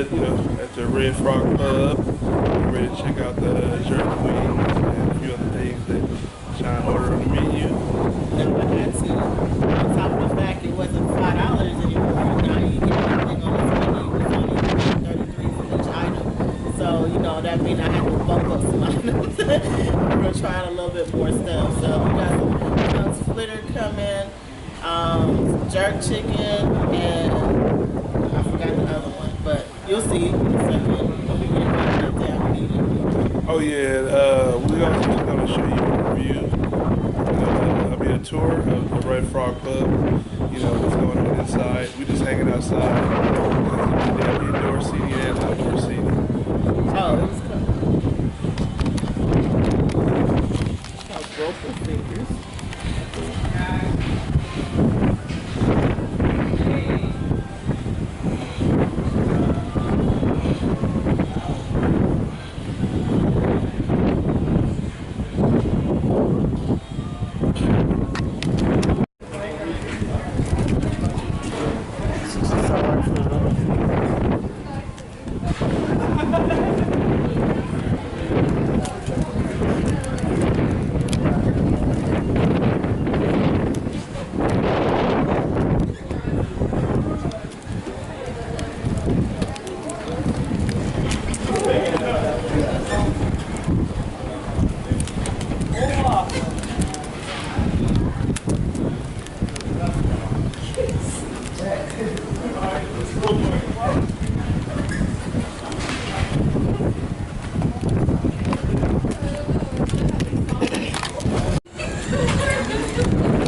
at the Red Frog Pub. We're ready to check out the jerk wings and a few other things that Sean ordered on the menu. And I had to, on top of the fact it wasn't $5 anymore, now you get everything on this menu was only $33 for each item. So, that means I had to bump up some items. We're trying a little bit more stuff. So we got some splitter coming, jerk chicken, and I forgot the other one, but you'll see in a second. Oh yeah, we also going to show you a review. There'll be a tour of the Red Frog Pub. What's going on inside. We just hanging outside. They have indoor seating and outdoor seating. Oh, it was cool. Got Gopro fingers.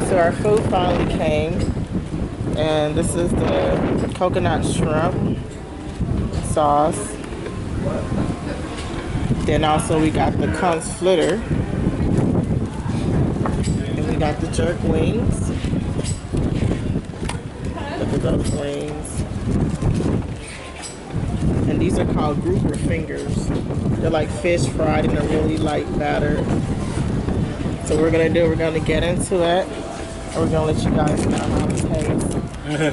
So our food finally came, and this is the coconut shrimp sauce. Then also we got the conch flitter, and we got the jerk wings. Look at those wings. And these are called grouper fingers. They're like fish fried in a really light batter. So we're gonna get into it. We're gonna let you guys know how it tastes.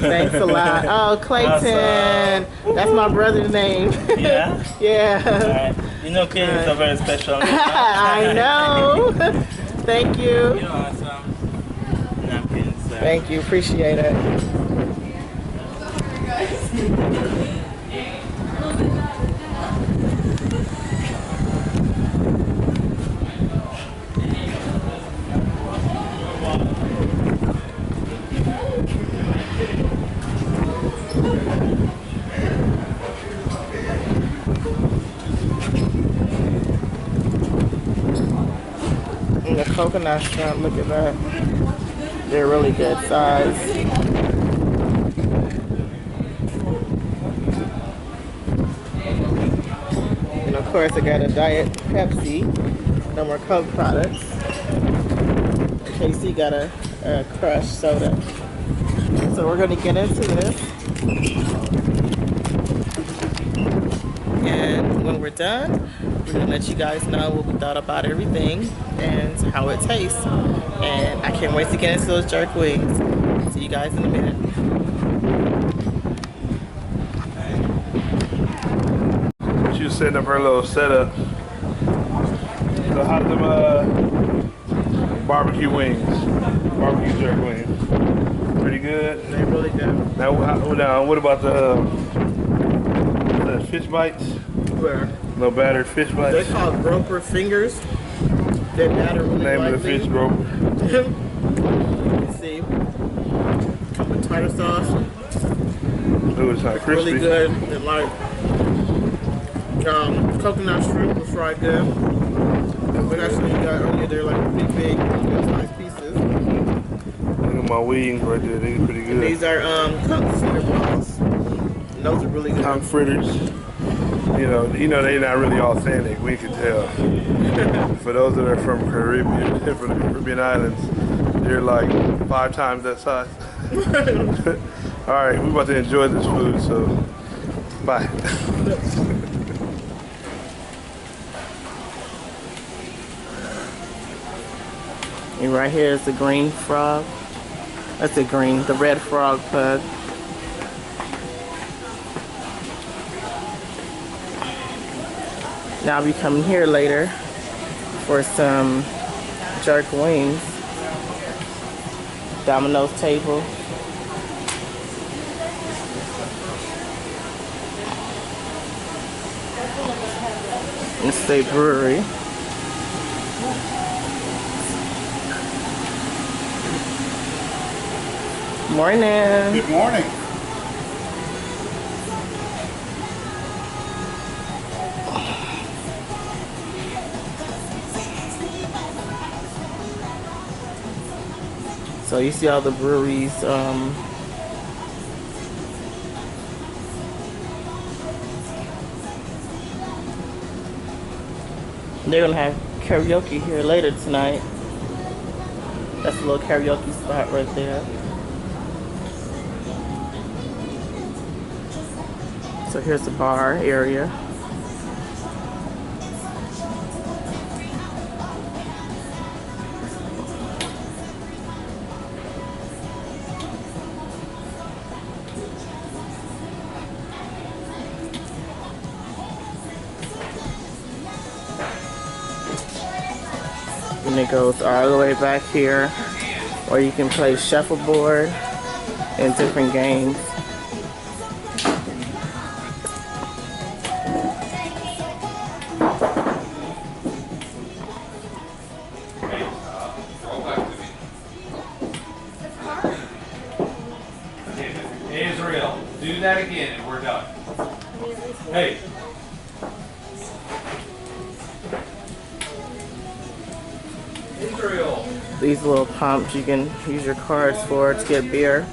Thanks a lot. Oh, Clayton. That's my brother's name. Yeah? Yeah. Right. Clayton is a very special name. I know. Thank you. You're awesome. Napkins. Thank you. Appreciate it. And the coconut shrimp, look at that. They're really good size. And of course I got a Diet Pepsi. No more Coke products. Casey got a Crush soda. So we're gonna get into this. And when we're done, we're gonna let you guys know what we thought about everything and how it tastes. And I can't wait to get into those jerk wings. See you guys in a minute. She was setting up her little setup. So how's them barbecue wings? Barbecue jerk wings. Pretty good? They're really good. Now what about the fish bites? Where? No battered fish bites? They're called grouper fingers. They're batter really Name lightly. of the fish groper. Let's see. Come with tartar sauce. Ooh, it's like crispy. Really good. They're like coconut shrimp was fried good. But actually you got earlier, they're like pretty big, nice pieces. Look at my wings right there, they're pretty good. And these are conch fritter balls. And those are really good. Conch fritters. They're not really authentic, we can tell. For those that are from Caribbean, from the Caribbean islands, they're like 5 times that size. Alright, we're about to enjoy this food, so bye. And right here is the green frog. That's the red frog pug. Now I'll be coming here later for some jerk wings. Domino's table. And State Brewery. Morning. Good morning. So you see all the breweries, they're gonna have karaoke here later tonight. That's a little karaoke spot right there. So here's the bar area. And it goes all the way back here where you can play shuffleboard and different games. Israel, do that again and we're done. Hey. Israel. These little pumps you can use your cards for to get beer.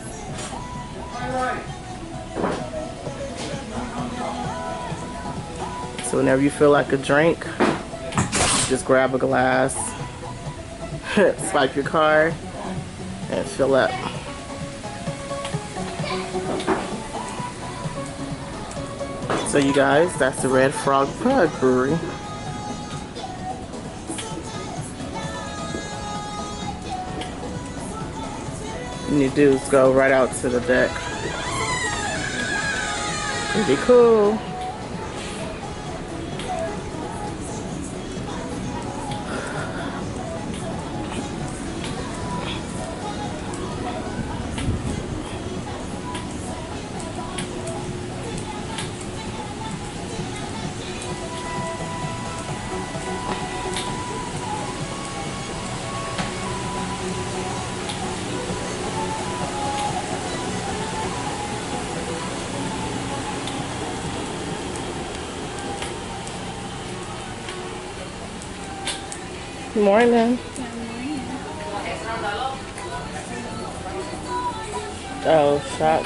So whenever you feel like a drink, just grab a glass, swipe your card, and fill up. So you guys, that's the Red Frog Pug Brewery. And you do is go right out to the deck. Pretty cool. Good morning. Oh, shot.